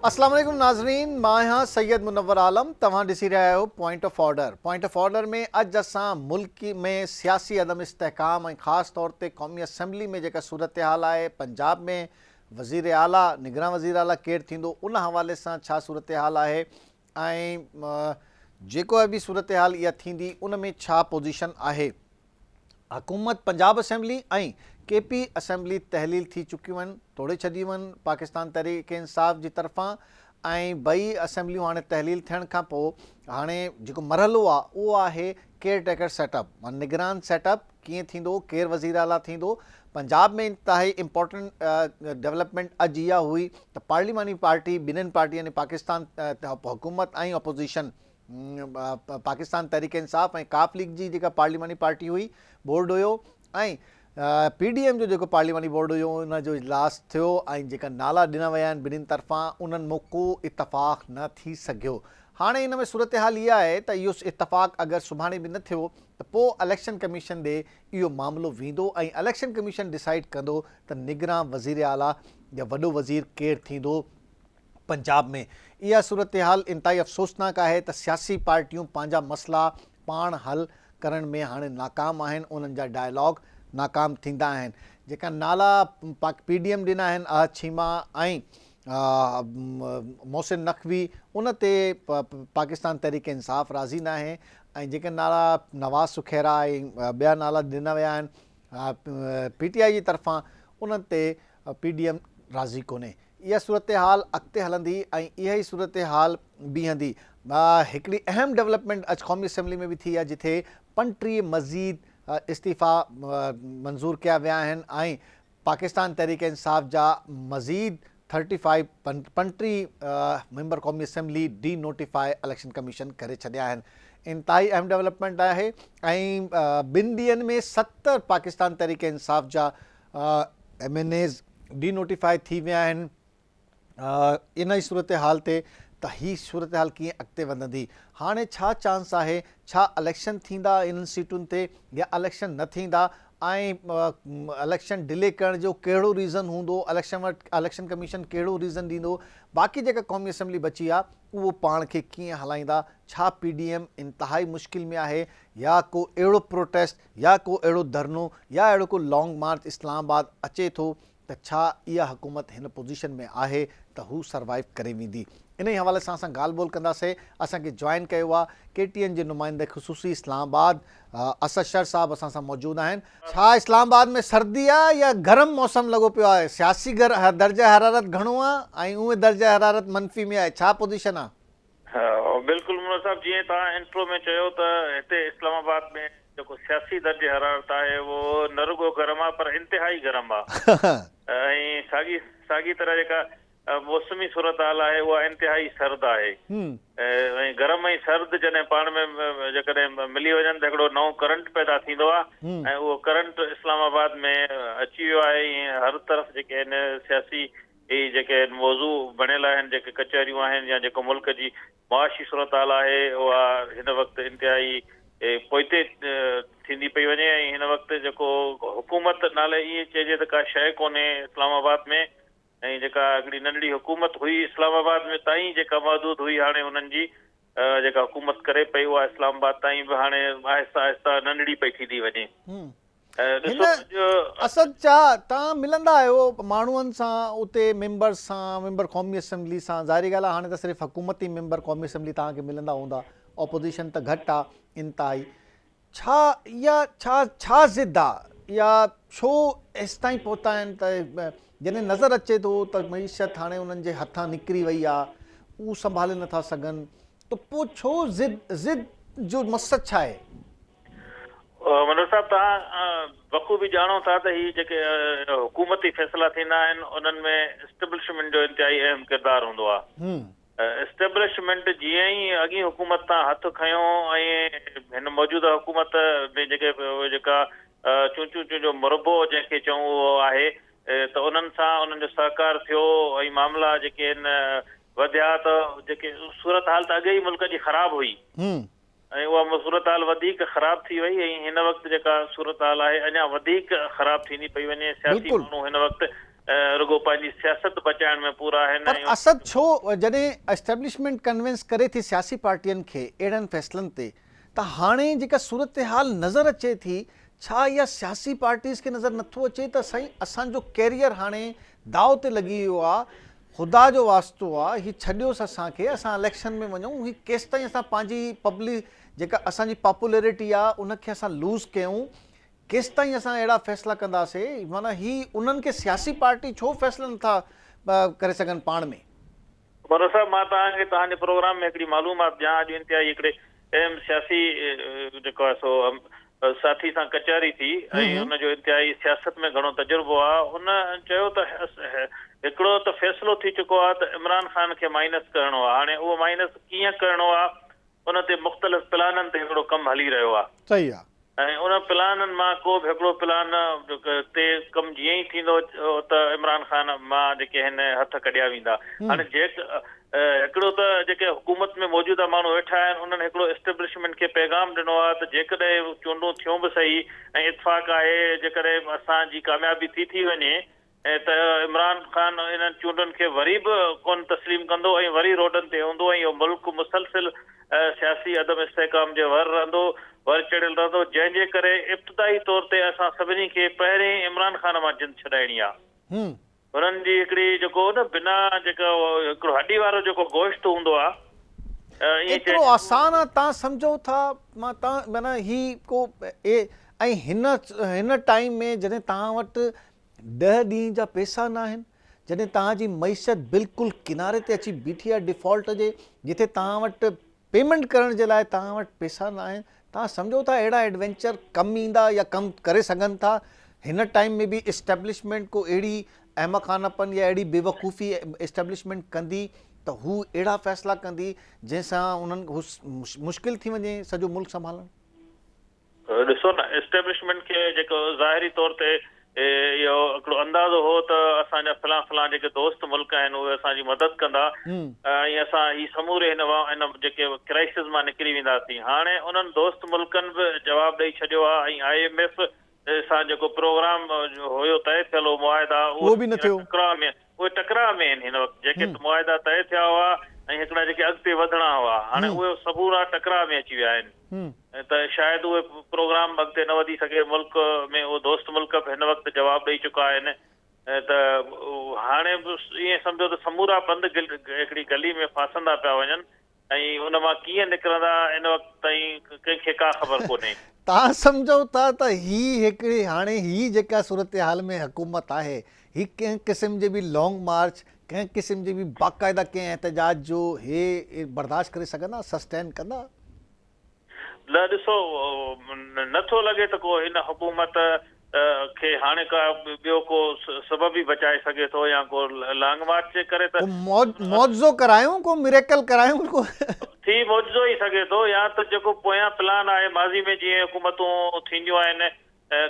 अस्सलाम वालेकुम नाज़रीन, मां हाँ सैयद मुनव्वर आलम। तव्हां ॾिसी रहिया आहियो point of order. Point of order में अॼु असां मुल्क में सियासी अदम इस्तेहकाम ऐं ख़ासि तौर ते क़ौमी असम्बली में जेका सूरत हाल आहे, पंजाब में वज़ीर आला निगरान वज़ीर आला केरु थींदो उन हवाले सां छा सूरत हाल आहे ऐं जेको बि सूरत हाल इहा थींदी उन में छा पोजीशन आहे। हुकूमत पंजाब असम्बली ऐं KP असम्बली तहलील थी चुकियूं आहिनि, तोड़े छॾियूं आहिनि पाकिस्तान तहरीक इंसाफ़ जी तरफ़ां ऐं ॿई असम्बलियूं हाणे तहलील थियण खां पोइ हाणे जेको मरहलो आहे उहो आहे केयर टेकर सेटअप, माना निगरान सेटअप कीअं थींदो, केरु वज़ीर आला थींदो। पंजाब में इंतिहाई इम्पोर्टेंट डेवलपमेंट अॼु इहा हुई त पार्लिमानी पार्टी ॿिन्हिनि पार्टी यानी पाकिस्तान हुकूमत ऐं अपोज़िशन पाकिस्तान तहरीक इंसाफ़ ऐं काफ लीग जी जेका पार्लिमानी पार्टी हुई बोर्ड हुयो ऐं PDM जो जेको पार्लिमानी बोर्ड हुयो उन जो इजलास थियो ऐं जेका नाला ॾिना विया आहिनि ॿिन्हिनि तरफ़ां उन्हनि में को इतफ़ाक़ न थी सघियो। हाणे इन में सूरत हाल इहा आहे त इहो इतफ़ाक़ अगरि सुभाणे बि न थियो त पोइ इलेक्शन कमीशन ॾे इहो मामिलो वेंदो ऐं इलेक्शन कमीशन डिसाइड कंदो त निगरान वज़ीर आला या वॾो वज़ीर केरु थींदो पंजाब में। इहा सूरत हाल इंतिहाई अफ़सोसनाक आहे त सियासी पार्टियूं पंहिंजा मसला पाण हल करण में हाणे नाकाम आहिनि, उन्हनि जा डायलॉग नाकाम थींदा आहिनि। जेका नाला PDM ॾिना आहिनि अहद छीमा ऐं मोहसिन नक़वी उन ते पाकिस्तान तहरीक इंसाफ़ राज़ी न आहे ऐं जेके नाला नवाज़ सुखैरा ऐं ॿिया नाला ॾिना विया आहिनि PTI जी तरफ़ां उन्हनि ते PDM राज़ी कोन्हे। इहा सूरत हाल अॻिते हलंदी ऐं इहा ई सूरत हाल बीहंदी। हिकिड़ी अहम डेवलपमेंट अॼु क़ौमी असम्बली में बि थी आहे जिथे 35 मज़ीद इस्तीफ़ा मंज़ूर कया विया आहिनि ऐं पाकिस्तान तहरीक इंसाफ़ जा मज़ीद 35 मेंबर क़ौमी assembly D notify election commission करे छॾिया आहिनि। इंतिहाई अहम डेवलपमेंट आहे ऐं ॿिनि ॾींहंनि में 70 पाकिस्तान तहरीक इंसाफ़ जा MNAs डी नोटिफाई थी विया आहिनि। इन जी सूरत हाल ते त ही सूरत हाल कीअं अॻिते वधंदी। हाणे छा चांस आहे, छा इलेक्शन थींदा इन्हनि सीटुनि ते या इलेक्शन न थींदा ऐं इलेक्शन डिले करण जो कहिड़ो रीज़न हूंदो, इलेक्शन कमीशन कहिड़ो रीज़न ॾींदो, बाक़ी जेका क़ौमी असम्बली बची आहे उहो पाण खे कीअं हलाईंदा, छा PDM इंतिहाई मुश्किल में आहे या को अहिड़ो प्रोटेस्ट या को अहिड़ो धरनो या अहिड़ो को लॉन्ग मार्च इस्लामाबाद अचे थो त छा इहा हुकूमत हिन पोज़ीशन में आहे त हू सर्वाइव करे वेंदी। इन ई हवाले सां असां ॻाल्हि ॿोल कंदासीं। असांखे जॉइन कयो आहे KTN जे नुमाइंदे ख़ुसूसी इस्लामाबाद असद शर साहब असां सां मौजूदु आहिनि। छा इस्लामाबाद में सर्दी आहे या गरम मौसम लॻो पियो आहे, सियासी दर्जा हरारत घणो आहे ऐं उहे दर्जा हरारत मनफ़ी में आहे, छा पोज़ीशन आहे? बिल्कुलु मुनो साहब, जीअं तव्हां इंट्रो में चयो त हिते इस्लामाबाद में जेको सियासी दर्जे हरारत आहे उहो न रुगो गरम आहे पर इंतिहाई गरम आहे ऐं साॻी तरह जेका मौसमी सूरत हाल आहे उहा इंतिहाई सर्द आहे ऐं गरम ऐं सर्द जॾहिं पाण में जेकॾहिं मिली वञनि त हिकिड़ो नओं करंट पैदा थींदो आहे ऐं उहो करंट इस्लामाबाद में अची वियो आहे। ऐं हर तरफ़ जेके आहिनि सियासी जेके मौज़ू बणियल आहिनि, जेके कचहरियूं आहिनि या जेको मुल्क जी मुआशी सूरत हाल आहे उहा हिन वक़्तु इंतिहाई पोइते थींदी पई वञे ऐं हिन वक़्तु जेको हुकूमत नाले ईअं चइजे त का शइ कोन्हे इस्लामाबाद में ऐं जेका हिकिड़ी नंढड़ी हुकूमत हुई इस्लामाबाद में ताईं जेका मौजूद हुई हाणे हुननि जी जेका हुकूमत करे पई उहा इस्लामाबाद ताईं बि हाणे आहिस्ता आहिस्ता नंढड़ी पई थींदी वञे। असद छा तव्हां मिलंदा आहियो माण्हुनि सां उते मेंबर सां, मेंबर क़ौमी असम्बली सां? ज़ाहिरी ॻाल्हि आहे हाणे त सिर्फ़ु हुकूमती मेंबर क़ौमी असम्बली तव्हांखे मिलंदा हूंदा, ऑपोज़िशन त घटि आहे इंतिहाई। छा ज़िद आहे या छो एसि ताईं पहुता आहिनि त जॾहिं नज़र अचे थो त मईशत हाणे उन्हनि जे हथां निकिरी वई आहे, उहो संभाले नथा सघनि, त पोइ छो ज़िद जो मक़सदु छा आहे? मनोज साहब, तव्हां बख़ूबी ॼाणो था त हीअ जेके हुकूमती फ़ैसिला थींदा आहिनि उन्हनि में इस्टेब्लिशमेंट जो इंतिहाई अहम किरदारु हूंदो आहे। इस्टेब्लिशमेंट जीअं ई अॻी हुकूमत तां हथु खयों ऐं हिन मौजूदा हुकूमत में जेका चूं जो मुरबो जंहिंखे चऊं उहो आहे त उन्हनि सां उन्हनि जो सहकार थियो ऐं मामला जेके आहिनि वधिया त जेके सूरत हाल त अॻे ई मुल्क जी ख़राबु हुई ऐं उहा सूरत हाल वधीक ख़राब थी वई ऐं हिन वक़्तु जेका सूरत हाल आहे अञा वधीक ख़राब थींदी पई वञे। सियासी माण्हू हिन वक़्तु रुगो पंहिंजी सियासत बचाइण में पूरा आहिनि। पर असद छो जॾहिं एस्टेब्लिशमेंट कन्विंस करे थी सियासी पार्टियुनि खे अहिड़नि फ़ैसिलनि ते, त हाणे जेका सूरत हाल नज़र अचे थी, छा इहा सियासी पार्टीज़ खे नज़र नथो अचे त साईं असांजो कैरियर हाणे दाव ते लॻी वियो आहे, ख़ुदा जो वास्तो आहे, हीउ छॾियोसि असांखे, असां इलेक्शन में वञूं, हीउ केसि ताईं असां पंहिंजी पब्लिक जेका असांजी पॉपुलरिटी आहे उनखे असां लूज़ कयूं, केसि ताईं असां अहिड़ा फ़ैसिला कंदासीं? माना ही उन्हनि खे सियासी पार्टी छो फ़ैसिला नथा करे सघनि पाण में? मनो साहब, मां तव्हांखे तव्हांजे प्रोग्राम में हिकिड़ी मालूमात ॾियां। अॼु इंतिहाई हिकिड़े अहम सियासी जेको आहे सो साथी सां कचहरी थी ऐं हुनजो इंतिहाई सियासत में घणो तजुर्बो आहे। हुन चयो त हिकिड़ो त फ़ैसिलो थी चुको आहे त इमरान ख़ान खे माइनस करिणो आहे। हाणे उहो माइनस कीअं करिणो आहे, उन ते मुख़्तलिफ़ प्लाननि ते हिकिड़ो कमु हली रहियो आहे। सही आहे। ऐं उन प्लाननि मां को बि हिकिड़ो प्लान ते कमु जीअं ई थींदो त इमरान ख़ान मां जेके आहिनि हथ कढिया वेंदा। हाणे हिकिड़ो त जेके हुकूमत में मौजूदा माण्हू वेठा आहिनि उन्हनि हिकिड़ो एस्टेब्लिशमेंट खे पैगाम ॾिनो आहे त जेकॾहिं चूंडूं थियूं बि सही ऐं इतफ़ाक़ आहे, जेकॾहिं असांजी कामयाबी थी वञे ऐं त इमरान ख़ान इन्हनि चूंडुनि खे वरी बि कोन तस्लीम कंदो ऐं वरी रोडनि ते हूंदो ऐं इहो मुल्क मुसलसिल सियासी अदम इस्तेहकाम जे वर रहंदो, वर चढ़ियल रहंदो, जंहिंजे करे इब्तिदाई तौर ते असां सभिनी खे पहिरें इमरान ख़ान मां जिंद छॾाइणी आहे। हुननि जी हिकिड़ी जेको न बिना जेको हिकिड़ो हॾी वारो जेको गोश्त हूंदो आहे, एतिरो आसान आहे तव्हां सम्झो था? मां तव्हां माना ही को ऐं हिन टाइम में जॾहिं तव्हां वटि 10 ॾींहं जा पैसा न आहिनि, जॾहिं तव्हांजी मईशत बिल्कुलु किनारे ते अची बीठी आहे डिफॉल्ट जे, जिथे तव्हां वटि पेमेंट करण जे लाइ तव्हां वटि पैसा न आहिनि, तव्हां सम्झो था अहिड़ा एडवेंचर कमु ईंदा या कमु करे सघनि था? हिन टाइम में बि इस्टेब्लिशमेंट को अहिड़ी अहमखानापन या अहिड़ी बेवकूफ़ी इस्टेब्लिशमेंट कंदी त हू अहिड़ा फ़ैसिला कंदी जंहिंसां उन्हनि मुश्किल थी वञे सॼो मुल्क संभालणु? ॾिसो न, इस्टेब्लिशमेंट खे जेको ज़ाहिरी तौर ते इहो हिकिड़ो अंदाज़ो हो त असांजा फलां जेके दोस्त मुल्क आहिनि उहे असांजी मदद कंदा ऐं असां ही समूरे हिन जेके क्राइसिस मां निकिरी वेंदासीं। हाणे उन्हनि दोस्त मुल्कनि बि जवाबु ॾेई छॾियो आहे ऐं IMF सां जेको प्रोग्राम हुयो तय थियल हो मुआहिदा, उहो बि न थियो। उहे टकराव में आहिनि हिन वक़्तु। जेके मुआहिदा तय थिया हुआ ऐं हिकिड़ा जेके अॻिते वधणा हुआ, हाणे उहे सबूरा टकराव में अची विया आहिनि। त शायदि उहे प्रोग्राम अॻिते न वधी सघे। मुल्क में उहे दोस्त मुल्क बि हिन वक़्तु जवाबु ॾेई चुका आहिनि। त हाणे बि ईअं सम्झो त समूरा पंध हिकिड़ी गली में फासंदा पिया वञनि ऐं हुन मां कीअं निकिरंदा हिन वक़्तु ताईं कंहिंखे का ख़बर कोन्हे। तव्हां सम्झो था त हिकिड़ी हाणे जेका सूरत हाल में हुकूमत आहे, ही कंहिं क़िस्म जे बि लॉन्ग मार्च, कंहिं क़िस्म जे बि बाक़ाइदा कंहिं एहतजाज जो हे बर्दाश्त करे सघंदा, सस्टेन कंदा? न, ॾिसो, नथो लॻे त को हिन हुकूमत खे हाणे का ॿियो को सबब ई बचाए सघे थो या को लॉन्ग मार्च जे करे त मौजो करायूं, को मिरेकल करायूं, को थी मौजो ई सघे थो, या त जेको पोयां प्लान आहे माज़ी में जीअं हुकूमतूं थींदियूं आहिनि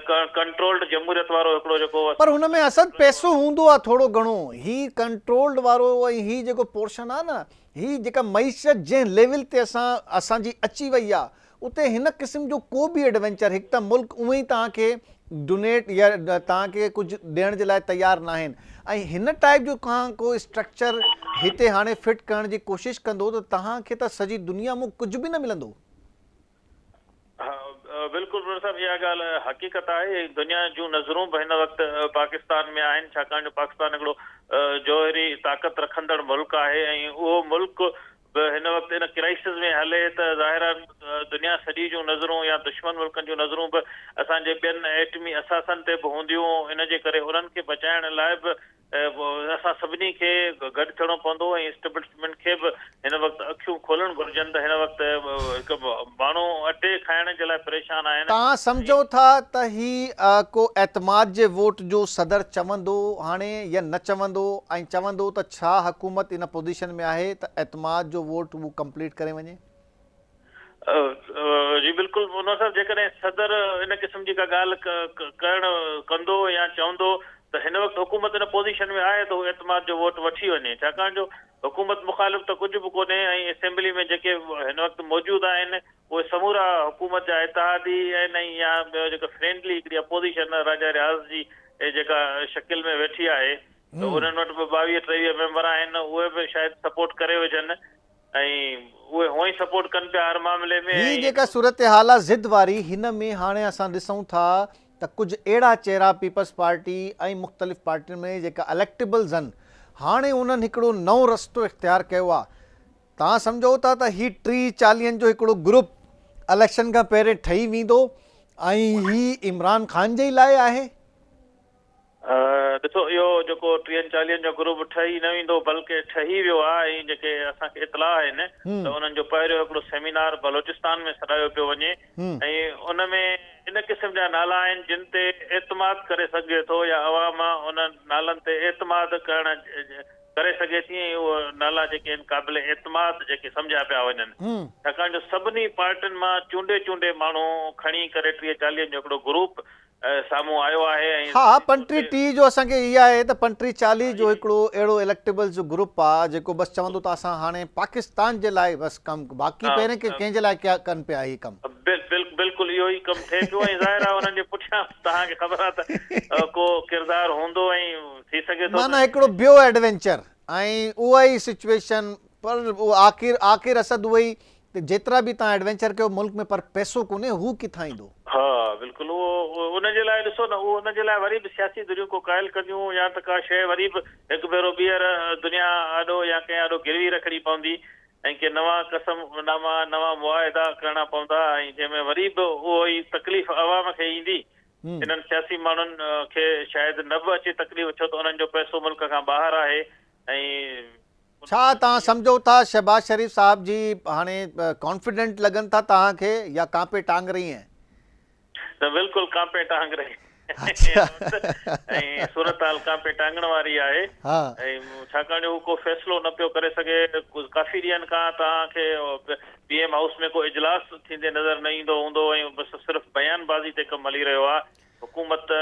कंट्रोल्ड जमहूरियत वारो हिकिड़ो जेको, पर हुन में असद पैसो हूंदो आहे थोरो घणो। ही कंट्रोल्ड वारो ऐं ही जेको पोर्शन आहे न, ही जेका मईशत जंहिं लेवल ते असांजी अची वई आहे, उते हिन क़िस्म जो को बि एडवेंचर, हिकु त मुल्क उअं ई तव्हांखे डोनेट या तव्हांखे कुझु ॾियण जे लाइ तयारु न आहिनि, ऐं हिन टाइप जो को स्ट्रक्चर हिते हाणे फिट करण जी कोशिशि कंदो त तव्हांखे त सॼी दुनिया में कुझु बि न मिलंदो। बिल्कुलु साहब, इहा ॻाल्हि हक़ीक़त आहे। दुनिया जूं नज़रूं बि हिन वक़्तु पाकिस्तान में आहिनि, छाकाणि जो पाकिस्तान हिकिड़ो जौहरी ताक़त रखंदड़ मुल्क आहे ऐं उहो मुल्क बि हिन वक़्तु इन क्राइसिस में हले त ज़ाहिर दुनिया सॼी जूं नज़रूं या दुश्मन मुल्कनि जूं नज़रूं बि असांजे ॿियनि एटमी असासनि ते बि हूंदियूं। इन जे करे उन्हनि खे बचाइण लाइ बि असां सभिनी खे गॾु थियणो पवंदो ऐं एस्टेब्लिशमेंट खे बि हिन वक़्तु अखियूं खोलणु घुरिजनि त हिन वक़्तु हिकु माण्हू अटे खाइण जे लाइ परेशान आहिनि। तव्हां सम्झो था त ही को एतमाद जे वोट जो सदर चवंदो हाणे या न चवंदो, ऐं चवंदो त छा हुकूमत इन पोज़ीशन में आहे त एतमाद जो वोट उहो कंप्लीट करे वञे? जी बिल्कुलु मुनो साहब, जेकॾहिं सदर इन क़िस्म जी का ॻाल्हि कंदो या चवंदो त हिन वक़्तु हुकूमत इन पोज़ीशन में आहे त उहो एतमाद जो वोट वठी वञे, छाकाणि जो हुकूमत मुखालिफ़ त कुझु बि कोन्हे ऐं असेंबली में जेके हिन वक़्तु मौजूदु आहिनि उहे समूरा हुकूमत जा इतिहादी आहिनि या ॿियो जेको फ्रेंडली हिकिड़ी अपोज़िशन राजा रियाज़ जी जेका शकिल में वेठी आहे त उन्हनि वटि बि 22-23 मेंबर आहिनि, उहे बि शायदि सपोर्ट करे विझनि ऐं उहे हूअं ई सपोर्ट कनि पिया हर मामले में। ही जेका सूरत हाल आहे ज़िद वारी, हिन में हाणे असां ॾिसूं था त कुझु अहिड़ा चेहरा पीपल्स पार्टी ऐं मुख़्तलिफ़ पार्टियुनि में जेका इलेक्टेबल्स आहिनि, हाणे उन्हनि हिकिड़ो नओं रस्तो इख़्तियार कयो आहे। तव्हां सम्झो था त ही 30-40 जो हिकिड़ो ग्रुप इलेक्शन खां पहिरियों ठही वेंदो ऐं ही इमरान ख़ान जे लाइ आहे? ॾिसो, इहो जेको 30-40 जो ग्रुप ठही न वेंदो, बल्कि ठही वियो आहे ऐं जेके असांखे इतलाह आहिनि त उन्हनि जो पहिरियों हिकिड़ो सेमिनार बलोचिस्तान में सॾायो पियो वञे ऐं उन में इन क़िस्म जा नाला आहिनि जिन ते एतमाद करे सघे थो या अवाम उन नालनि ते एतमाद करे सघे थी ऐं उहे नाला जेके आहिनि क़ाबिल एतमाद जेके सम्झा पिया वञनि, छाकाणि जो सभिनी पार्टियुनि मां चूंडे माण्हू खणी करे 30-40 जो हिकिड़ो ग्रुप साम्हूं आयो आहे। हा, 35-30 जो असांखे इहा आहे त 35-40 जो हिकिड़ो अहिड़ो इलेक्टेबल जो ग्रुप आहे जेको बसि चवंदो त असां हाणे पाकिस्तान जे लाइ बसि कमु, बाक़ी पहिरें कंहिंजे लाइ क्या कनि पिया ही कमु। बिल्कुलु इहो ई कमु थिए पियो ऐं ज़ाहिर आहे उन्हनि जे पुठियां तव्हांखे ख़बर आहे त को किरदारु हूंदो ऐं थी सघे थो माना हिकिड़ो ॿियो एडवेंचर ऐं उहा ई सिचुएशन, पर उहो आख़िर असद उहो ई जेतिरा बि तव्हां एडवेंचर कयो मुल्क में, पर पैसो कोन्हे, हू किथां ईंदो? हा बिल्कुलु, उहो उनजे लाइ ॾिसो न, उहो उनजे लाइ वरी बि सियासी दुनिया को क़ाइल कंदियूं या त का शइ वरी बि हिकु भेरो ॿीहर दुनिया आॾो या कंहिं आॾो गिरवी रखणी पवंदी ऐं के नवां कसमनामा नवां मुआहिदा करणा पवंदा ऐं जंहिंमें वरी बि उहो ई तकलीफ़ अवाम खे ईंदी। इन्हनि सियासी माण्हुनि खे शायदि न बि अचे तकलीफ़, छो त उन्हनि जो पैसो मुल्क खां ॿाहिरि आहे। ऐं छा तव्हां सम्झो था शहबाज शरीफ़ साहब जी हाणे कॉन्फिडेंट लॻनि था तव्हांखे या कांपे टांग रही हैं? त बिल्कुलु कांपे टांग रही ऐं सूरत हाल कांपे टांगण वारी आहे ऐं छाकाणि जो हू को फ़ैसिलो न पियो करे सघे। काफ़ी ॾींहंनि खां तव्हांखे PM हाउस में को इजलास थींदे नज़र न ईंदो हूंदो ऐं बसि सिर्फ़ु बयानबाज़ी ते कमु हली रहियो आहे। हुकूमत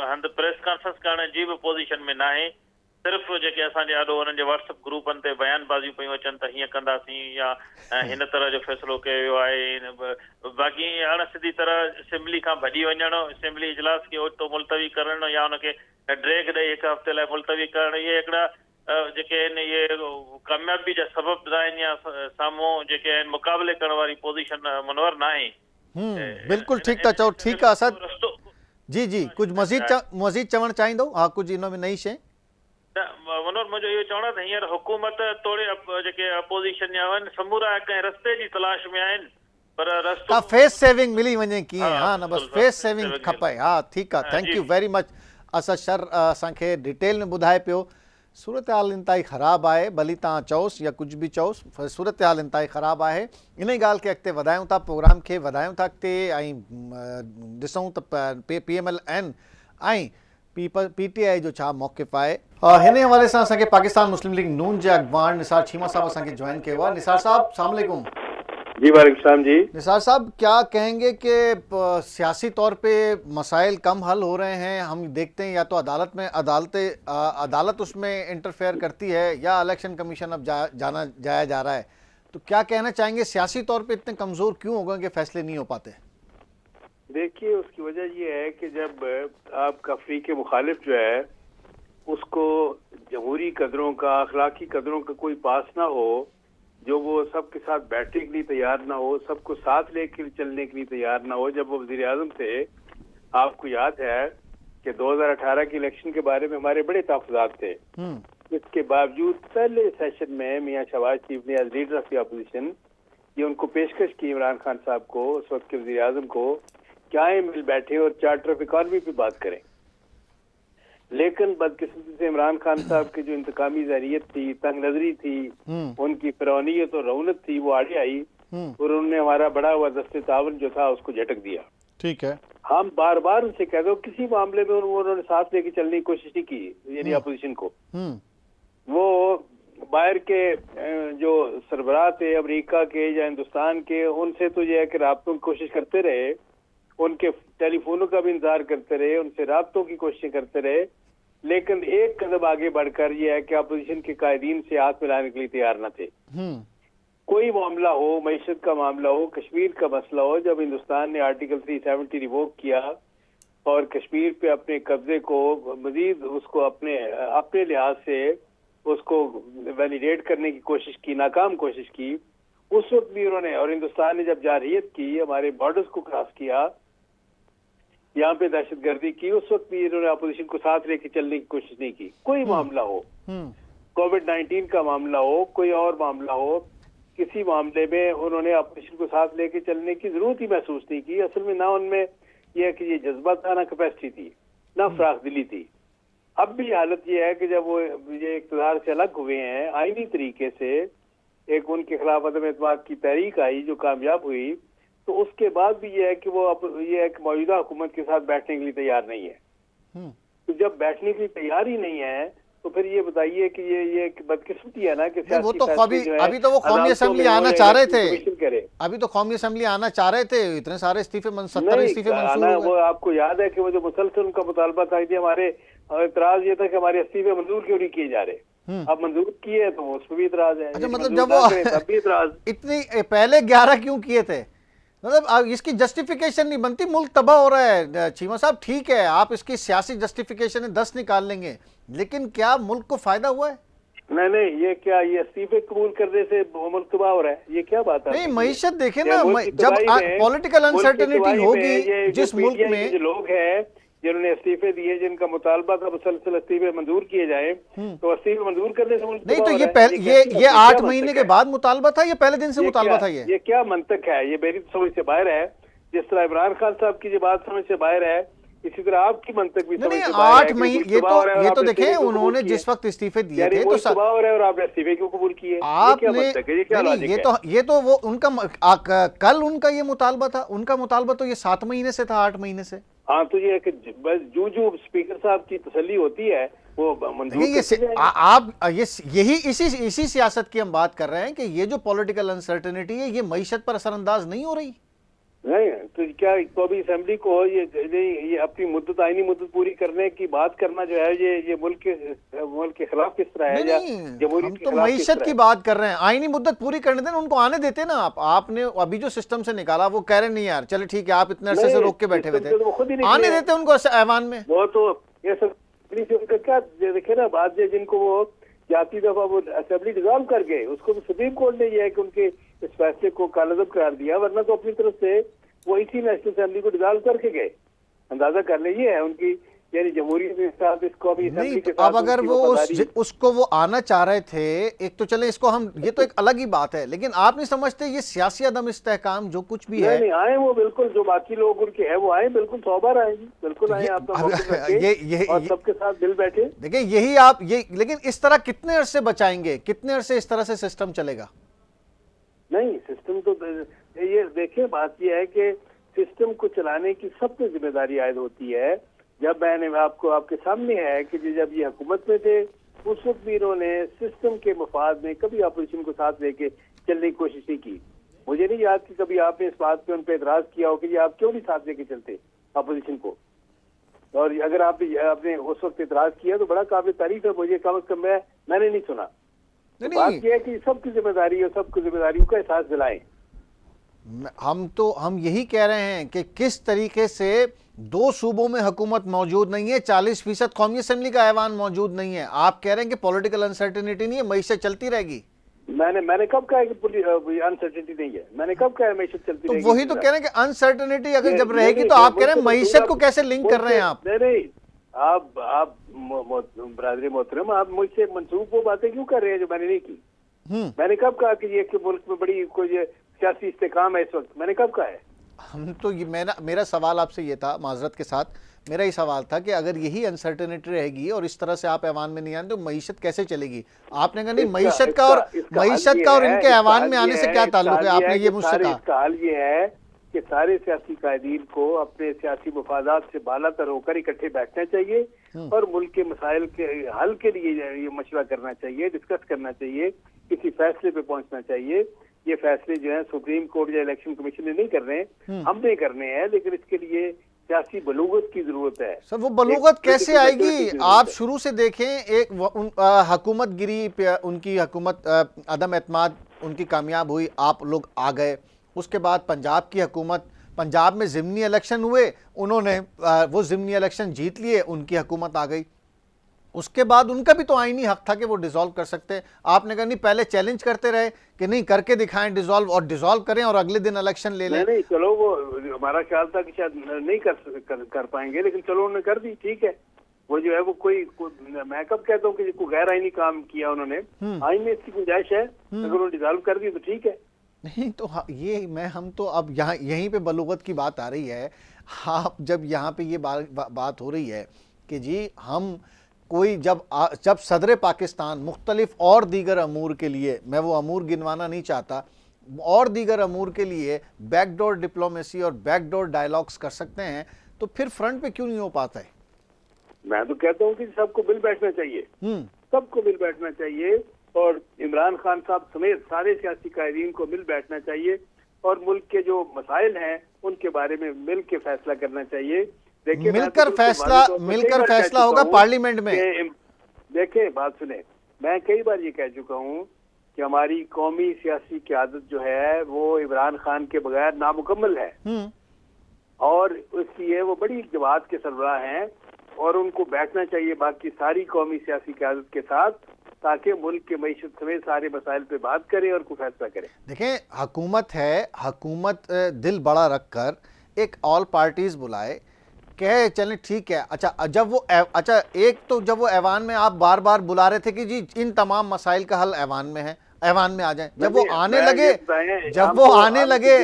हंधि प्रेस कॉन्फ्रेंस करण जी बि पोज़ीशन में न आहे, सिर्फ़ु जेके असांजे ॾाढो हुननि जे व्हाट्सअप ग्रुपनि ते बयानबाज़ियूं पियूं अचनि त हीअं कंदासीं या हिन तरह जो फ़ैसिलो कयो वियो आहे। बाक़ी अण सिधी तरह असेंबली खां भॼी वञणु, असेंबली इजलास खे ओचितो मुलतवी करणु या हुनखे ड्रैग ॾेई हिकु हफ़्ते लाइ मुलतवी करणु, इहे हिकिड़ा जेके आहिनि इहे कामयाबी जा सबब आहिनि या साम्हूं जेके आहिनि मुक़ाबले करण वारी पोज़ीशन मुनवर न आहे। बिल्कुलु ठीकु था चओ। ठीकु आहे असद जी जी, कुझु मज़ीद चवणु चाहींदो? हा, कुझु इन में नई शइ? मनोहर, मुंहिंजो इहो चवणो आहे त हींअर हुकूमत तोड़े जेके अपोज़िशन या आहिनि समूरा कंहिं रस्ते जी तलाश में आहिनि, पर रस्तो फेस सेविंग मिली वञे कीअं? हा न, बसि फेस सेविंग खपे। हा ठीकु आहे, thank you very much. Asad sir असांखे डिटेल में ॿुधाए पियो। सूरत हाल इंतिहाई ख़राबु आहे, भली तव्हां चओसि या कुझु बि चओसि, सूरत हाल इंतिहाई ख़राबु आहे। इन ॻाल्हि खे अॻिते वधायूं था, प्रोग्राम खे वधायूं था अॻिते ऐं ॾिसूं त PMLN ऐं PTI जो छा मौक़िफ़ आहे। हिन हवाले सां असांखे पाकिस्तान मुस्लिम लीग नून जे अॻवान निसार चीमा साहब असांखे ज्वाइन कयो आहे। निसार साहब अस्सलाम वालेकुम। जी वालेकुम सलाम जी। निसार साहब, क्या कहेंगे कि सियासी तौर पे मसाइल कम हल हो रहे हैं? हम देखते हैं या तो अदालत उसमें इंटरफेयर करती है या इलेक्शन कमीशन अब जाया जा रहा है, तो क्या कहना चाहेंगे सियासी तौर पे इतने कमज़ोर क्यों हो गए कि फैसले नहीं हो पाते? देखिए, उसकी वजह ये है कि जब आपका अफ्रीकी मुखालिफ जो है उसको जमहूरी कदरों का, अखलाकी कदरों का कोई पास ना हो, जो वो सबके साथ बैठने के लिए तैयार ना हो, सबको साथ लेकर चलने के लिए तैयार ना हो। जब वो वज़ीर आज़म थे, आपको याद है कि 2018 के इलेक्शन के बारे में हमारे बड़े तहफ़्फ़ुज़ात थे। इसके बावजूद पहले सेशन में मियाँ शहबाज शरीफ ने as leader of the opposition ये उनको पेशकश की इमरान खान साहब को, उस वक्त के वज़ीर आज़म को, क्या मिल बैठे और चार्टर ऑफ इकॉनमी पे बात करें। लेकिन बदकिस्मती से इमरान खान साहब की जो इंतकामी ज़हरियत थी, तंग नजरी थी, उनकी फिरौनियत और रौनत थी, वो आड़े आई और उन्होंने हमारा बड़ा हुआ दस्ते तावन जो था उसको झटक दिया। ठीक है, हम बार बार उनसे कह दो, किसी मामले में उन्होंने साथ लेके चलने की कोशिश नहीं की, यानी अपोजिशन को। वो बाहर के जो सरबराह थे अमेरिका के या हिंदुस्तान के, उनसे तो यह है कि राब्तों की कोशिश करते रहे, उनके टेलीफोनों का भी इंतजार करते रहे, उनसे राब्तों की कोशिश करते रहे, लेकिन एक कदम आगे बढ़कर यह है कि अपोजिशन के कायदीन से हाथ मिलाने के लिए तैयार न थे। कोई मामला हो, मईशत का मामला हो, कश्मीर का मसला हो, जब हिंदुस्तान ने आर्टिकल 370 रिवोक किया और कश्मीर पे अपने कब्जे को मजीद उसको अपने अपने लिहाज से उसको वैलिडेट करने की कोशिश की, नाकाम कोशिश की। उस वक्त भी उन्होंने, और हिंदुस्तान ने जब जारहियत की, हमारे बॉर्डर्स को क्रॉस किया, यहाँ पे दहशतगर्दी की, उस वक्त भी इन्होंने अपोजिशन को साथ लेके चलने की कोशिश नहीं की। कोई मामला हो, कोविड-19 का मामला हो, कोई और मामला हो, किसी मामले में उन्होंने अपोजिशन को साथ लेके चलने की जरूरत ही महसूस नहीं की। असल में ना उनमें यह कि ये जज्बा था, ना कैपेसिटी थी, ना फराख दिली थी। अब भी हालत ये है कि जब वो ये इक़्तिदार से अलग हुए हैं, आईनी तरीके से एक उनके खिलाफ अदम एतमाद की तहरीक आई जो कामयाब हुई, तो उसके बाद भी ये है कि वो अब ये एक मौजूदा हुकूमत के साथ बैठने के लिए तैयार नहीं है। तो जब बैठने के लिए तैयार ही नहीं है तो फिर ये बताइए कि ये बदकिस्मती है ना कि वो तो अभी तो वो कौमी असेंबली आना चाह रहे थे, अभी तो कौमी असेंबली आना चाह रहे थे, इतने सारे 70 इस्तीफे मंजूर हो गए। वो आपको याद है कि वो जो मुसलसल उनका मुतालबा था कि हमारे इतराज ये था कि हमारे इस्तीफे मंजूर क्यों नहीं किए जा रहे। अब मंजूर किए तो उस पर भी इतराज है। अच्छा, मतलब जब वो इतनी पहले 11 क्यों किए थे, मतलब इसकी जस्टिफिकेशन नहीं बनती। मुल्क तबाह हो रहा है चीमा साहब, ठीक है आप इसकी सियासी जस्टिफिकेशन 10 निकाल लेंगे, लेकिन क्या मुल्क को फायदा हुआ है? नहीं, ये क्या, ये इस्तीफे कबूल करने से मुल्क तबाह हो रहा है, ये क्या बात है? नहीं, मईशत देखे ना, जब पॉलिटिकल अनसर्टेनिटी होगी जिस मुल्क में, जो लोग हैं जिन्होंने इस्तीफे दिए, जिनका मुतालबा था मुसलसल इस्तीफे मंजूर किए जाए, तो इस्तीफे मंजूर करने से मुल्क नहीं, तो ये 8 महीने के बाद मुतालबा था या पहले दिन से मुतालबा था? ये क्या मंतक है? ये मेरी समझ से बाहर है। जिस तरह इमरान खान साहब की जो बात समझ से बाहर है, इसी तरह आपकी मंतक भी समझ से बाहर है। 8 महीने ये तो देखें, उन्होंने जिस वक्त इस्तीफे दिए थे तो और आपने इस्तीफे क्यों कबूल किए? आपने ये तो वो उनका कल उनका ये मुतालबा था, उनका मुतालबा तो ये 7 महीने से था, 8 महीने से। हाँ, तो ये बस जो स्पीकर साहब की तसल्ली होती है वो मंजूर आप यही इसी सियासत की हम बात कर रहे हैं कि ये जो पॉलिटिकल अनसर्टेनिटी है ये मईशत पर असरअंदाज नहीं हो रही। नहीं, तो क्या कौमी असेंबली को ये अपनी मुद्दत, आईनी मुद्दत पूरी करने की बात करना जो है, ये मुल्क के खिलाफ किस तरह है? हम तो मईशत की बात कर रहे हैं, आईनी मुद्दत पूरी करने देना, उनको आने देते ना। आपने अभी जो सिस्टम से निकाला वो कह रहे नहीं यार, चले ठीक है आप इतने अरसे से रोक के बैठे हुए थे, आने देते उनको ऐवान में। वो तो ये सब क्या देखे ना, बात जिनको वो जाती दफा वो असेंबली डिजॉल्व कर गए, उसको तो सुप्रीम कोर्ट ने यह है कि उनके इस फैसले को कालअदब करार दिया, वरना तो अपनी तरफ से वो इसी नेशनल असेंबली को डिजॉल्व करके गए। अंदाजा कर ले, ये है उनकी, यानी जमहूरियत के साथ इसको भी असेंबली के साथ। अब अगर वो उसको वो आना चाह रहे थे, एक तो चले इसको हम, ये तो एक अलग ही बात है, लेकिन आप नहीं समझते ये सियासी अदम इस्तेहकाम जो कुछ भी है? नहीं आए वो, बिल्कुल जो बाकी लोग उनके हैं वो आए, बिल्कुल 100 बार आएंगे, बिल्कुल आए। आप और सबके साथ दिल बैठे, देखिए यही आप ये, लेकिन इस तरह कितने अरसे बचाएंगे, कितने अरसे इस तरह से सिस्टम चलेगा? नहीं, सिस्टम तो ये देखिए, बात यह है कि सिस्टम को चलाने की सब पे जिम्मेदारी आयद होती है। जब मैंने आपको आपके सामने है कि जब ये हुकूमत में थे उस वक्त भी इन्होंने सिस्टम के मफाद में कभी अपोजिशन को साथ लेके चलने की कोशिश नहीं की। मुझे नहीं याद कि कभी आपने इस बात पे उन पर एतराज किया हो कि आप क्यों नहीं साथ लेके चलते अपोजिशन को, और अगर आपने उस वक्त एतराज किया तो बड़ा काबिल तारीफ है। मुझे कम से कम मैंने नहीं सुना। तो बात यह है कि सबकी जिम्मेदारी है, सबको जिम्मेदारियों का एहसास दिलाएं। हम यही कह रहे हैं कि किस तरीके से 2 सूबों में हुकूमत मौजूद नहीं है, 40% कौमी असेंबली का ऐवान मौजूद नहीं है, आप कह रहे हैं कि पॉलिटिकल अनसर्टेनिटी नहीं है, मईशत चलती रहेगी। मैंने कब कहा कि अनसर्टेनिटी नहीं है? मैंने कब कहा मईशत चलती रहेगी? तो वही तो कह रहे हैं कि अनसर्टेनिटी अगर जब रहेगी तो आप कह रहे हैं मईशत को कैसे लिंक कर रहे हैं आप? नहीं, आप बरादरी मोहतरम, आप मुझसे मनसूब वो बातें क्यों कर रहे हैं जो मैंने नहीं की? मैंने कब कहा कि ये मुल्क में बड़ी कोई सियासी इस्तेकाम है इस वक्त? मैंने कब कहा है? हम तो ये मेरा सवाल आपसे ये था, माजरत के साथ मेरा ही सवाल था कि अगर यही अनसर्टेनिटी रहेगी और इस तरह से आप ऐवान में नहीं आए तो मईशत कैसे चलेगी? आपने कहा नहीं, मईशत का और इनके ऐवान में आने से क्या ताल्लुक है? आपने ये मुझसे कहा। इसका हल ये है कि सारे सियासी कायदीन को अपने सियासी मफादात से बालातर होकर इकट्ठे बैठना चाहिए और मुल्क के मसाइल के हल के लिए ये मशवरा करना चाहिए, डिस्कस करना चाहिए, किसी फैसले पे पहुंचना चाहिए। ये फैसले जो है सुप्रीम कोर्ट या इलेक्शन कमीशन ने नहीं करने हैं, हमने करने हैं, लेकिन इसके लिए सियासी बलूगत की जरूरत है। सर वो बलूगत कैसे आएगी? आप शुरू से देखें, एक हुकूमत गिरी, उनकी हुकूमत अदम एतमाद उनकी कामयाब हुई, आप लोग आ गए, उसके बाद पंजाब की हुकूमत, पंजाब में ज़िमनी इलेक्शन हुए, उन्होंने वो ज़िमनी इलेक्शन जीत लिए, उनकी हुकूमत आ गई। उसके बाद उनका भी तो आईनी हक था कि वो डिसॉल्व कर सकते हैं। आपने कहा नहीं, पहले चैलेंज करते रहे कि नहीं करके दिखाएं डिसॉल्व, और डिसॉल्व करें और अगले दिन इलेक्शन ले लें। नहीं, चलो वो हमारा ख्याल था कि शायद नहीं कर पाएंगे, लेकिन चलो उन्होंने कर दी, ठीक है। वो जो है वो कोई मैं कब कहता हूँ कि कोई गैर आईनी काम किया उन्होंने, आईन में इसकी गुंजाइश है, अगर उन्होंने डिसॉल्व कर दी तो ठीक है। नहीं तो ये हम तो अब यहाँ यहीं पे बलूगत की बात आ रही है। आप जब यहाँ पे ये बात हो रही है कि जी हम कोई जब सदर पाकिस्तान मुख्तलिफ और दीगर अमूर के लिए, मैं वो अमूर गिनवाना नहीं चाहता, और दीगर अमूर के लिए बैकडोर डिप्लोमेसी और बैकडोर डायलॉग्स कर सकते हैं, तो फिर फ्रंट पे क्यों नहीं हो पाता है? मैं तो कहता हूँ कि सबको मिल बैठना चाहिए, सबको मिल बैठना चाहिए, और इमरान खान साहब समेत सारे सियासी कायदीन को मिल बैठना चाहिए, और मुल्क के जो मसाइल हैं उनके बारे में मिल के फैसला करना चाहिए। देखिए, मिलकर फैसला होगा पार्लियामेंट में। देखिए, बात सुने, मैं कई बार ये कह चुका हूँ कि हमारी कौमी सियासी क़यादत जो है वो इमरान खान के बगैर नामुकम्मल है, और इसलिए वो बड़ी जमात के सरबराह हैं, और उनको बैठना चाहिए बाकी सारी कौमी सियासी क़यादत के साथ, ताकि मुल्क के मईशत समेत सारे मसाइल पे बात करे और कोई फैसला करे। देखें, हुकूमत है, हुकूमत दिल बड़ा रखकर एक ऑल पार्टीज बुलाए, कहे चलें ठीक है। अच्छा, जब वो ऐवान में आप बार बार बुला रहे थे कि जी इन तमाम मसाइल का हल ऐवान में है, ऐवान में आ जाएं, जब वो आने लगे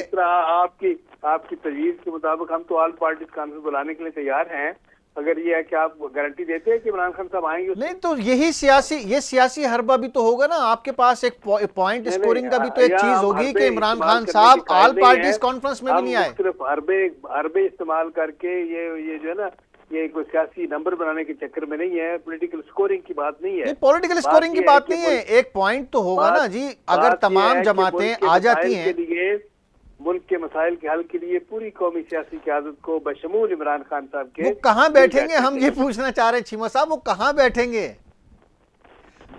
आपकी तजवीज़ के मुताबिक हम तो ऑल पार्टीज कॉन्फ्रेंस बुलाने के लिए तैयार हैं, अगर ये है कि आप गारंटी देते हैं कि इमरान खान साहब आएंगे। नहीं तो यही सियासी हरबा भी तो होगा ना, आपके पास एक पॉइंट स्कोरिंग का भी तो एक चीज होगी कि इमरान खान साहब ऑल पार्टीज कॉन्फ्रेंस में भी नहीं आए। सिर्फ अरबे इस्तेमाल करके ये जो है ना, ये कोई सियासी नंबर बनाने के चक्कर में नहीं है, पॉलिटिकल स्कोरिंग की बात नहीं है। पॉलिटिकल स्कोरिंग की बात नहीं है, एक पॉइंट तो होगा ना जी, अगर तमाम जमातें आ जाती हैं, मुल्क के मसाइल के हल के लिए पूरी कौमी सियासी क़यादत को बशमूल इमरान खान साहब के, वो कहाँ बैठेंगे? हम ये पूछना चाह रहे हैं चीमा साहब, वो कहाँ बैठेंगे?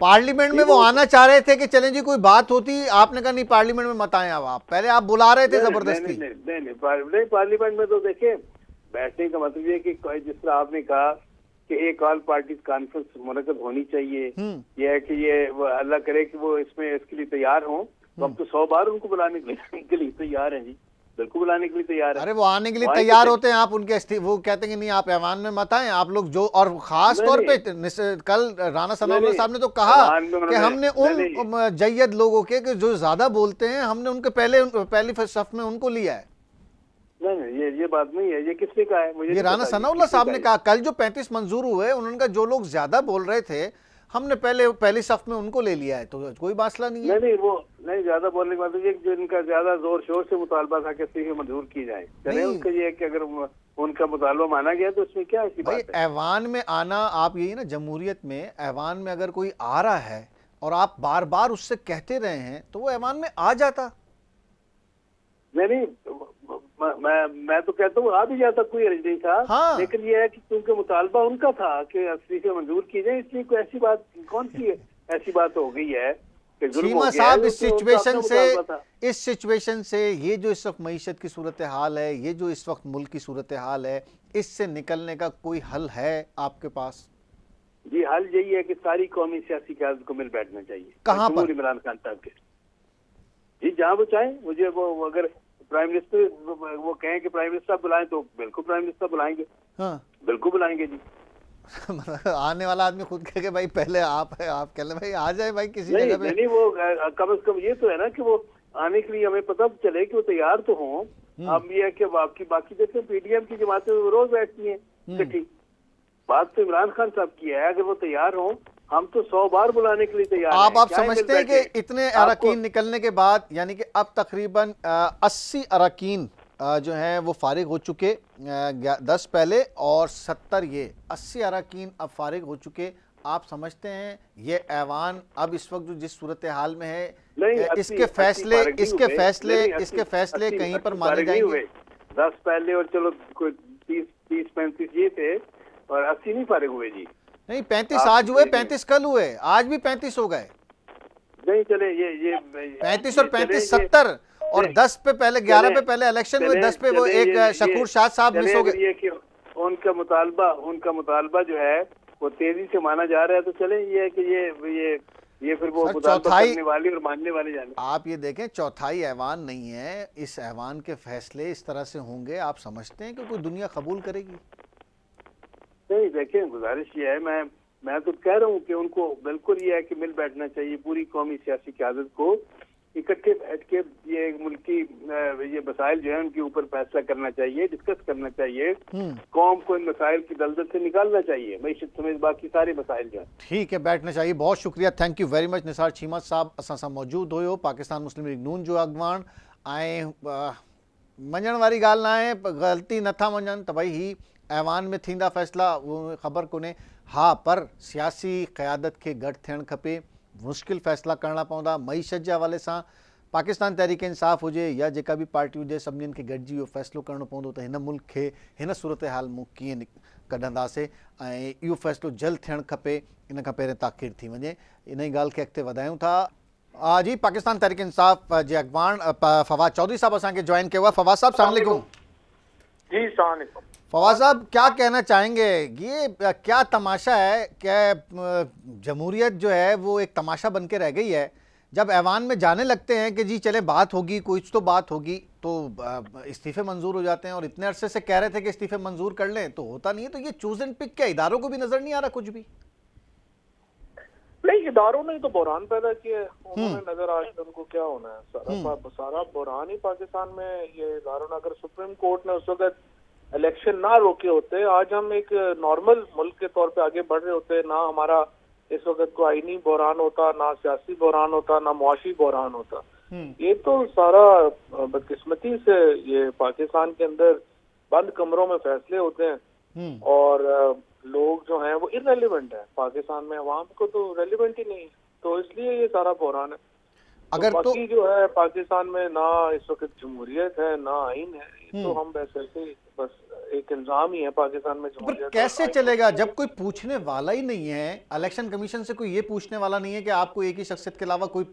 पार्लियामेंट में वो आना चाह रहे थे कि चलें जी कोई बात होती, आपने कहा नहीं पार्लियामेंट में मत आए। अब आप पहले आप बुला रहे थे जबरदस्ती। नहीं, पार्लियामेंट में तो देखिए बैठने का मतलब ये कि जिस तरह आपने कहा कि एक ऑल पार्टीज कॉन्फ्रेंस मुनक़द होनी चाहिए, यह है कि ये अल्लाह करे कि वो इसके लिए तैयार हों, हम तो 100 बार उनको बुलाने के लिए तैयार हैं जी, बिल्कुल बुलाने के लिए तैयार है। अरे वो आने के लिए तैयार होते हैं, आप उनके वो कहते हैं कि नहीं आप ऐवान में मत आए, आप लोग जो, और खास तौर पे कल राना सनाउल्लाह साहब ने तो कहा कि हमने उन जय्यद लोगों के जो ज्यादा बोलते हैं, हमने उनके पहली सफ में उनको लिया है। नहीं, ये बात नहीं है, ये किसने कहा है? मुझे ये राना सनाउल्लाह साहब ने कहा, कल जो 35 मंजूर हुए, उन्होंने कहा जो लोग ज्यादा बोल रहे थे हमने पहली सफ में उनको ले लिया है, तो कोई मसला नहीं है। नहीं, ज्यादा बोलने के बाद ये जो इनका ज्यादा जोर शोर से मुतालबा था कि सिर्फ मंजूर की जाए, चले उनका ये है कि अगर उनका मुतालबा माना गया तो उसमें क्या ऐसी बात है? ऐवान में आना, आप यही ना, जमहूरियत में ऐवान में अगर कोई आ रहा है और आप बार बार उससे कहते रहे हैं तो वो ऐवान में आ जाता। नहीं, मैं तो कहता हूँ आ भी जाता, कोई अर्ज नहीं था। हाँ। लेकिन ये है कि क्योंकि मुतालबा उनका था कि असली से मंजूर की जाए, इसलिए कोई ऐसी बात कौन सी ऐसी बात हो गई है कि चीमा साहब इस सिचुएशन से ये जो इस वक्त मईशत की सूरत हाल है, ये जो इस वक्त मुल्क की सूरत हाल है, इससे निकलने का कोई हल है आपके पास? जी, हल यही है कि सारी कौमी सियासी क़यादत को मिल बैठना चाहिए। कहाँ पर? इमरान खान साहब के जी, जहाँ वो चाहे। मुझे वो अगर प्राइम मिनिस्टर वो कहें कि प्राइम मिनिस्टर बुलाएं तो बिल्कुल प्राइम मिनिस्टर बुलाएंगे। हाँ, बिल्कुल बुलाएंगे जी। आने वाला आदमी खुद कहे भाई पहले आप है, आप कह ले भाई आ जाए भाई किसी जगह पे। नहीं, वो कम से कम ये तो है ना कि वो आने के लिए हमें पता चले कि वो तैयार तो हों। अब ये है कि बाकी देखते पीडीएम की जमातें रोज बैठती हैं, ठीक, बात तो इमरान खान साहब की है। अगर वो तैयार हों, हम तो 100 बार बुलाने के लिए तैयार हैं। आप समझते हैं कि इतने अरकान निकलने के बाद, यानी कि अब तकरीबन 80 अरकान जो हैं वो फारिग हो चुके, 10 पहले और 70 ये 80 अरकान अब फारिग हो चुके। आप समझते हैं ये ऐवान अब इस वक्त जो जिस सूरत हाल में है, इसके फैसले कहीं पर माने जाएंगे? 10 पहले और चलो 30-35 ये थे और 80 नहीं फारिग हुए जी। नहीं, 35 आज हुए, 35 कल हुए, आज भी 35 हो गए। नहीं, चले ये 35 और 35 70 और 10 पे पहले 11 पे पहले इलेक्शन हुए, 10 पे वो एक शकूर शाह साहब मिस हो गए। ये कि उनका मुतालबा जो है वो तेजी से माना जा रहा है, तो चले ये है कि ये फिर वो मुतालबा करने वाली और मानने वाले जाने। आप ये देखें, चौथाई ऐवान नहीं है, इस ऐवान के फैसले इस तरह से होंगे, आप समझते हैं कि कोई दुनिया कबूल करेगी? नहीं, देखें, गुजारिश ये है, मैं तो कह रहा हूँ कि उनको बिल्कुल ये है कि मिल बैठना चाहिए, पूरी कौमी सियासी क़यादत को इकट्ठे बैठ के ये मुल्की ये मसाइल जो है उनके ऊपर फैसला करना चाहिए, डिस्कस करना चाहिए, कौम को इन मसाइल की दलदल से निकालना चाहिए, मईशत समेत बाकी सारे मसाइल जो है। ठीक है, बैठना चाहिए। बहुत शुक्रिया, thank you very much Nisar Cheema साहब असां सां मौजूद हुयो, पाकिस्तान मुस्लिम लीग नून जो अॻवान। ऐं मञण वारी ॻाल्हि न आहे, ग़लती नथा मञनि त भई ही ऐवान में थींदा फ़ैसिला, उहो ख़बर कोन्हे। हा, पर सियासी क़यादत खे गॾु थियणु खपे, मुश्किल फ़ैसिला करणा पवंदा। मईशत जे हवाले सां पाकिस्तान तहरीक इंसाफ़ हुजे या जेका बि पार्टी हुजे, सभिनीनि खे गॾिजी इहो फ़ैसिलो करणो पवंदो त हिन मुल्क खे हिन सूरत हाल मूं कीअं कढंदासीं, ऐं इहो फ़ैसिलो जल्द थियणु खपे, इन खां पहिरियों ताख़ीर थी वञे। इन ई ॻाल्हि खे अॻिते वधायूं था। जी, पाकिस्तान तहरीक इंसाफ़ जे अॻवान फवाद चौधरी साहब असांखे जॉइन कयो आहे। फवाद साहब सलाम अलैकुम। जी सलाम अलैकुम। फवाद साहब, क्या कहना चाहेंगे, ये क्या तमाशा है, क्या जमहूरियत जो है वो एक तमाशा बन के रह गई है? जब ऐवान में जाने लगते हैं कि जी चले बात होगी, कुछ तो बात होगी, तो इस्तीफे मंजूर हो जाते हैं, और इतने अरसे से कह रहे थे कि इस्तीफे मंजूर कर लें तो होता नहीं है। तो ये चूज एंड पिक क्या इदारों को भी नजर नहीं आ रहा कुछ भी? नहीं, इदारों ने तो बहरान पैदा किया है, उन्होंने नजर आ रहा उनको क्या होना है। सारा बहरान ही पाकिस्तान में ये इदारों ने, अगर सुप्रीम कोर्ट ने उस वक्त इलेक्शन ना रोके होते, आज हम एक नॉर्मल मुल्क के तौर पे आगे बढ़ रहे होते, ना हमारा इस वक्त को आईनी बहरान होता, ना सियासी बहरान होता, ना मुआशी बहरान होता। ये तो सारा बदकिस्मती से ये पाकिस्तान के अंदर बंद कमरों में फैसले होते हैं, और लोग जो हैं वो इररेलेवेंट है पाकिस्तान में, अवाम को तो रेलिवेंट ही नहीं है, तो इसलिए ये सारा बहरान है। अगर तो बाकी जो है पाकिस्तान में ना इस वक्त जमहूरियत है ना आइन है, तो हम वैसे बस एक इल्जाम ही है पाकिस्तान में जमहूरियत। कैसे चलेगा जब कोई पूछने वाला ही नहीं है? इलेक्शन कमीशन से कोई ये पूछने वाला नहीं है कि आपको एक ही शख्सियत के अलावा कोई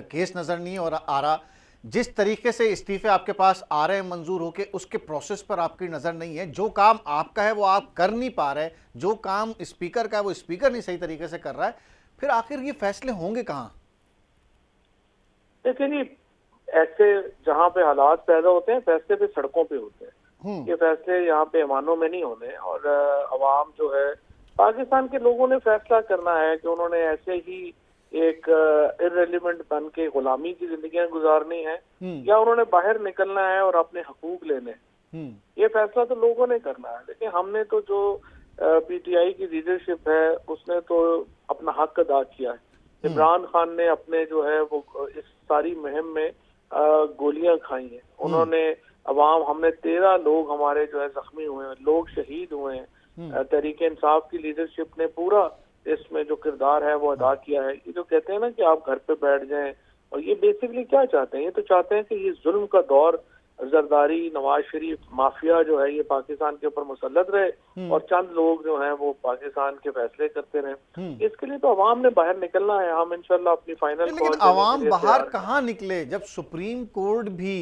केस नजर नहीं और आ रहा। जिस तरीके से इस्तीफे आपके पास आ रहे हैं मंजूर होके, उसके प्रोसेस पर आपकी नजर नहीं है। जो काम आपका है वो आप कर नहीं पा रहे, जो काम स्पीकर का है वो स्पीकर नहीं सही तरीके से कर रहा है, फिर आखिर ये फैसले होंगे कहाँ? देखिए जी, ऐसे जहाँ पे हालात पैदा होते हैं फैसले पे सड़कों पे होते हैं। ये फैसले यहाँ पे ऐवानों में नहीं होने, और अवाम जो है पाकिस्तान के लोगों ने फैसला करना है कि उन्होंने ऐसे ही एक इररेलेवेंट बन के गुलामी की जिंदगियां गुजारनी है, या उन्होंने बाहर निकलना है और अपने हकूक लेने। ये फैसला तो लोगों ने करना है। लेकिन हमने तो जो पीटीआई की लीडरशिप है उसने तो अपना हक अदा किया है। इमरान खान ने अपने जो है वो इस सारी मुहिम में गोलियां खाई हैं। उन्होंने अवाम, हमने 13 लोग हमारे जो है जख्मी हुए हैं, लोग शहीद हुए हैं। तहरीक इंसाफ की लीडरशिप ने पूरा इसमें जो किरदार है वो अदा किया है। ये जो कहते हैं ना कि आप घर पे बैठ जाएं, और ये बेसिकली क्या चाहते हैं? ये तो चाहते हैं कि ये जुल्म का दौर, जरदारी, नवाज शरीफ माफिया जो है ये पाकिस्तान के ऊपर मुसल्लत रहे, और चंद लोग जो हैं वो पाकिस्तान के फैसले करते रहे। इसके लिए तो अवाम ने बाहर निकलना है। हम इंशाल्लाह अपनी फाइनल कॉल। लेकिन अवाम बाहर कहाँ निकले जब सुप्रीम कोर्ट भी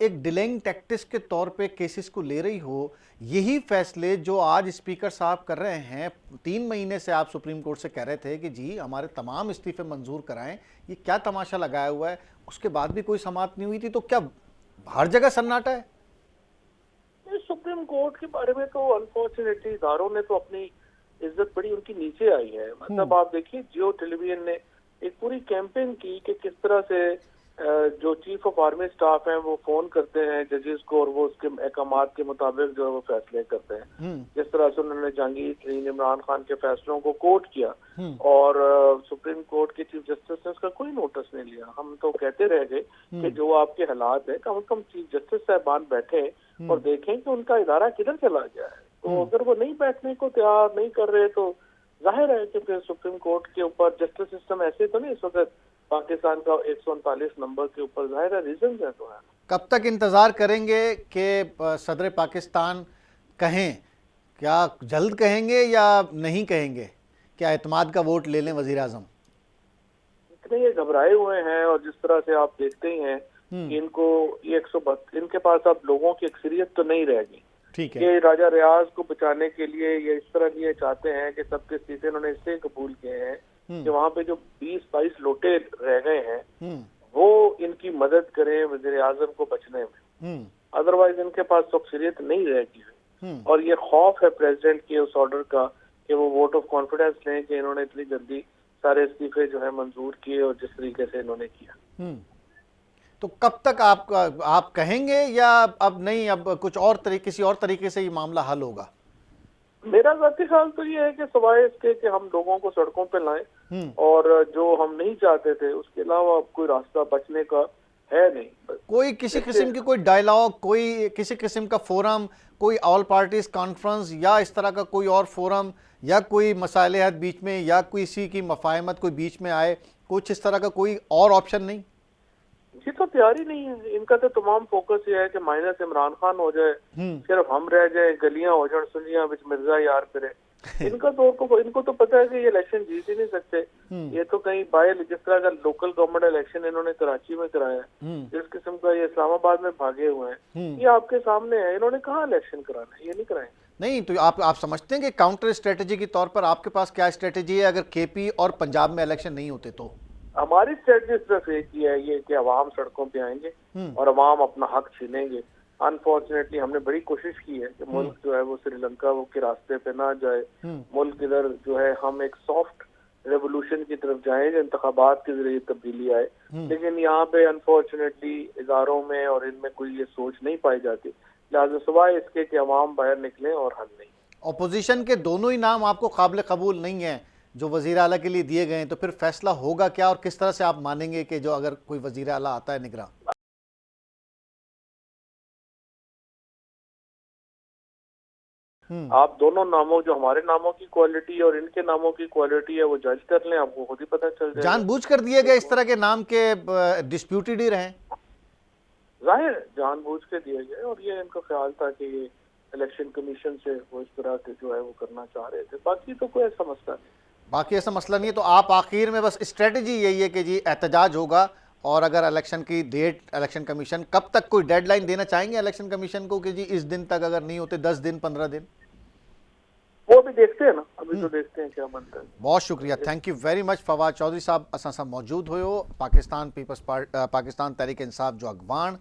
एक डिलेइंग टैक्टिक्स के तौर पे केसेस को ले रही हो? यही फैसले जो आज स्पीकर साहब कर रहे हैं, 3 महीने से आप सुप्रीम कोर्ट से कह रहे थे कि जी हमारे तमाम इस्तीफे मंजूर कराएं, ये क्या तमाशा लगाया हुआ है? उसके बाद भी कोई समाअत नहीं हुई थी, तो क्या हर जगह सन्नाटा है? सुप्रीम कोर्ट के बारे में तो अनफॉर्चुनेटली इदारों ने तो अपनी इज्जत बड़ी उनकी नीचे आई है। मतलब आप देखिए, जियो टेलीविजन ने एक पूरी कैंपेन की कि किस तरह से जो चीफ ऑफ आर्मी स्टाफ हैं वो फोन करते हैं जजेस को, और वो उसके अहकामात के मुताबिक जो है वो फैसले करते हैं। जिस तरह से उन्होंने जहांगीर तरीन, इमरान खान के फैसलों को कोट किया, और सुप्रीम कोर्ट के चीफ जस्टिस ने उसका कोई नोटिस नहीं लिया। हम तो कहते रह गए कि जो आपके हालात है, कम से कम चीफ जस्टिस साहबान बैठे और देखें कि उनका इदारा किधर चला गया है। तो अगर वो नहीं बैठने को तैयार नहीं कर रहे, तो जाहिर है कि फिर सुप्रीम कोर्ट के ऊपर जस्टिस सिस्टम ऐसे तो नहीं इस वक्त पाकिस्तान का 139 नंबर के ऊपर, जाहिर है रीजन है। तो है, कब तक इंतजार करेंगे कि सदर पाकिस्तान कहें? क्या जल्द कहेंगे या नहीं कहेंगे? क्या एतमाद का वोट ले लें वजीर आजम? इतने ये घबराए हुए हैं, और जिस तरह से आप देखते ही हैं कि इनको ये 132 इनके पास अब लोगों की अक्सरियत तो नहीं रहेगी। ठीक है। ये राजा रियाज को बचाने के लिए ये इस तरह ये चाहते हैं कि सबके इस्तीफे इन्होंने इससे कबूल किए हैं कि वहाँ पे जो 20-22 लोटे रह गए हैं वो इनकी मदद करें वज़ीर आज़म को बचने में, अदरवाइज इनके पास तो अक्सरियत नहीं रहेगी। और ये खौफ है प्रेसिडेंट के उस ऑर्डर का कि वो वोट ऑफ कॉन्फिडेंस लें कि इन्होंने इतनी जल्दी सारे इस्तीफे जो है मंजूर किए और जिस तरीके से इन्होंने किया। तो कब तक आप कहेंगे या अब नहीं, अब कुछ और किसी और तरीके से ये मामला हल होगा? मेरा ज़ाती ख्याल तो ये है कि सवाए इसके कि हम लोगों को सड़कों पे लाएं और जो हम नहीं चाहते थे उसके अलावा अब कोई रास्ता बचने का है नहीं। कोई किसी किस्म की कोई डायलॉग, कोई किसी किस्म का फोरम, कोई ऑल पार्टीज कॉन्फ्रेंस या इस तरह का कोई और फोरम या कोई मसाइलेहत बीच में या किसी की मफाहमत कोई बीच में आए, कुछ इस तरह का कोई और ऑप्शन नहीं? जी तो तैयारी नहीं है इनका। तो तमाम फोकस ये है कि माइनस इमरान खान हो जाए, सिर्फ हम रह जाए, गलियां हो जाए सुनिया बिच मिर्जा यार फिरे। इनका तो इनको तो पता है कि ये इलेक्शन जीत ही नहीं सकते। ये तो कहीं बाय जिस तरह का लोकल गवर्नमेंट इलेक्शन इन्होंने कराची में कराया है, जिस किस्म का ये इस्लामाबाद में भागे हुए हैं, ये आपके सामने है। इन्होंने कहाँ इलेक्शन कराना है, ये नहीं कराएंगे। नहीं तो आप समझते हैं कि काउंटर स्ट्रेटेजी के तौर पर आपके पास क्या स्ट्रेटेजी है अगर केपी और पंजाब में इलेक्शन नहीं होते तो? हमारी स्ट्रेटजी सिर्फ एक ही है, ये कि अवाम सड़कों पे आएंगे और अवाम अपना हक छीनेंगे। अनफॉर्चुनेटली हमने बड़ी कोशिश की है कि मुल्क जो है वो श्रीलंका वो के रास्ते पे ना जाए। मुल्क इधर जो है हम एक सॉफ्ट रेवोल्यूशन की तरफ जाएं, इंतखाबात के जरिए तब्दीली आए, लेकिन यहाँ पे अनफॉर्चुनेटली इदारों में और इनमें कोई ये सोच नहीं पाई जाती। लिहाजा सिवाय इसके कि अवाम बाहर निकले और हल नहीं। अपोजिशन के दोनों ही नाम आपको काबिल कबूल नहीं है जो वजीर आला के लिए दिए गए हैं, तो फिर फैसला होगा क्या और किस तरह से आप मानेंगे कि जो अगर कोई वजीर आला आता है निगरान? आप दोनों नामों, जो हमारे नामों की क्वालिटी और इनके नामों की क्वालिटी है, वो जज कर लें, आपको खुद ही पता चल जाएगा। जानबूझ कर दिए गए इस तरह के नाम के डिस्प्यूटेड ही रहे? जाहिर जानबूझ के दिए गए और ये इनका ख्याल था कि ये इलेक्शन कमीशन से वो इस तरह के जो है वो करना चाह रहे थे। बाकी तो कोई ऐसा मसला नहीं। बाकी ऐसा मसला नहीं है। तो आप आखिर में बस स्ट्रेटजी यही है कि जी एहतजाज होगा और अगर इलेक्शन की डेट इलेक्शन कमीशन कब तक कोई डेडलाइन देना चाहेंगे इलेक्शन कमीशन को कि जी इस दिन तक अगर नहीं होते 10 दिन 15 दिन? वो भी देखते हैं ना, अभी तो देखते हैं क्या बनता है। बहुत शुक्रिया, thank you very much Fawad Chaudhry साहब असां सां मौजूद हुयो। पाकिस्तान पीपल्स पार्टी पाकिस्तान तहरीक इंसाफ जो अॻवान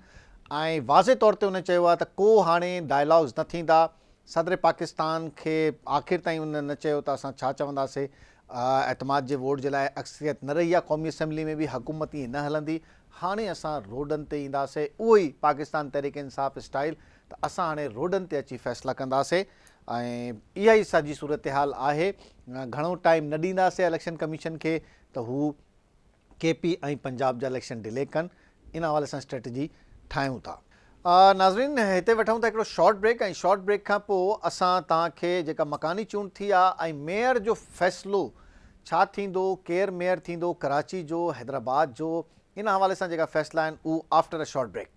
ऐं वाज़े तौर ते उन चयो आहे त को हाणे डायलॉग्स न थींदा। सदर पाकिस्तान खे आख़िर ताईं उन न चयो त असां छा चवंदासीं। एतमाद जे वोट जे लाइ अक्सरियत न रही आहे, क़ौमी असैम्बली में बि हुकूमत ईअं न हलंदी। हाणे असां रोडनि ते ईंदासीं, उहो ई पाकिस्तान तहरीक इंसाफ स्टाइल, त असां हाणे रोडनि ते अची फ़ैसिला कंदासीं ऐं इहा ई साॼी सूरत हाल आहे। घणो टाइम न ॾींदासीं इलेक्शन कमीशन खे त हू केपी ऐं पंजाब जा इलेक्शन डिले कनि। इन हवाले सां स्ट्रेटजी ठाहियूं था। नाज़रीन हिते वठूं था हिकिड़ो शॉर्ट ब्रेक ऐं शॉर्ट ब्रेक खां पोइ असां तव्हांखे जेका मकानी चूंड थी आहे ऐं मेयर जो फ़ैसिलो छा थींदो, केरु मेयर थींदो कराची जो, हैदराबाद जो, इन हवाले सां जेका फ़ैसिला आहिनि उहो आफ्टर अ शॉर्ट ब्रेक।